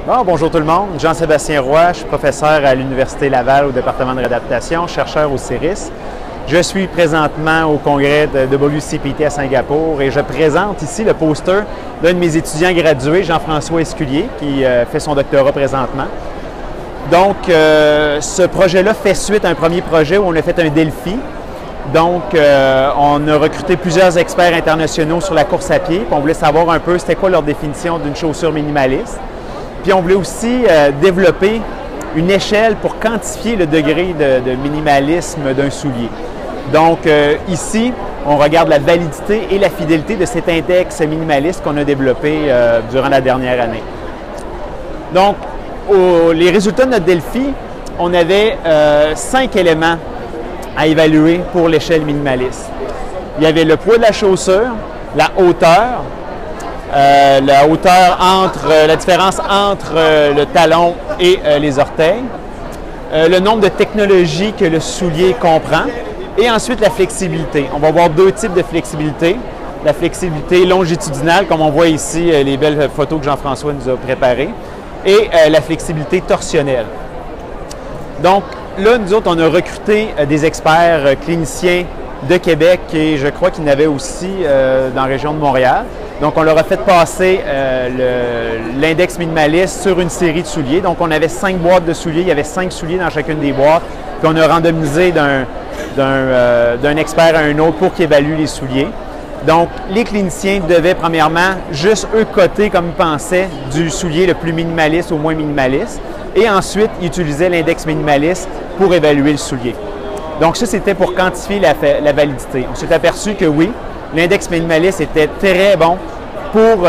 Bon, bonjour tout le monde, Jean-Sébastien Roy, je suis professeur à l'Université Laval au département de réadaptation, chercheur au CIRIS. Je suis présentement au congrès de WCPT à Singapour et je présente ici le poster d'un de mes étudiants gradués, Jean-François Esculier, qui fait son doctorat présentement. Donc, ce projet-là fait suite à un premier projet où on a fait un Delphi. Donc, on a recruté plusieurs experts internationaux sur la course à pied, puis on voulait savoir un peu c'était quoi leur définition d'une chaussure minimaliste. Puis on voulait aussi développer une échelle pour quantifier le degré de minimalisme d'un soulier. Donc ici, on regarde la validité et la fidélité de cet index minimaliste qu'on a développé durant la dernière année. Donc, les résultats de notre Delphi, on avait 5 éléments à évaluer pour l'échelle minimaliste. Il y avait le poids de la chaussure, la hauteur la différence entre le talon et les orteils, le nombre de technologies que le soulier comprend et ensuite la flexibilité. On va voir deux types de flexibilité. La flexibilité longitudinale, comme on voit ici les belles photos que Jean-François nous a préparées, et la flexibilité torsionnelle. Donc là, nous autres, on a recruté des experts cliniciens de Québec et je crois qu'il y en avait aussi dans la région de Montréal. Donc, on leur a fait passer l'index minimaliste sur une série de souliers. Donc, on avait 5 boîtes de souliers. Il y avait 5 souliers dans chacune des boîtes. Puis, on a randomisé d'un expert à un autre pour qu'il évalue les souliers. Donc, les cliniciens devaient, premièrement, juste eux coter comme ils pensaient du soulier le plus minimaliste au moins minimaliste. Et ensuite, ils utilisaient l'index minimaliste pour évaluer le soulier. Donc, ça, c'était pour quantifier la validité. On s'est aperçu que oui, l'index minimaliste était très bon pour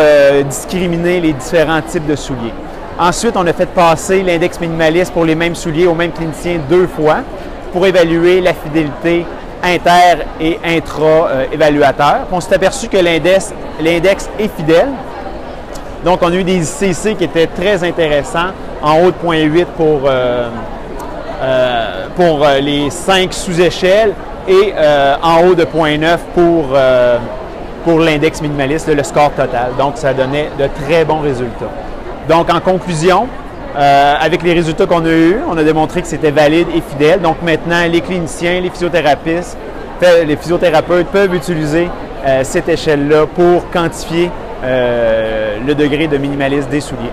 discriminer les différents types de souliers. Ensuite, on a fait passer l'index minimaliste pour les mêmes souliers aux mêmes cliniciens 2 fois pour évaluer la fidélité inter- et intra-évaluateur. On s'est aperçu que l'index est fidèle. Donc, on a eu des ICC qui étaient très intéressants, en haut de 0.8 pour les 5 sous-échelles et en haut de 0.9 pour l'index minimaliste, le score total. Donc, ça donnait de très bons résultats. Donc, en conclusion, avec les résultats qu'on a eus, on a démontré que c'était valide et fidèle. Donc, maintenant, les cliniciens, les physiothérapeutes peuvent utiliser cette échelle-là pour quantifier le degré de minimalisme des souliers.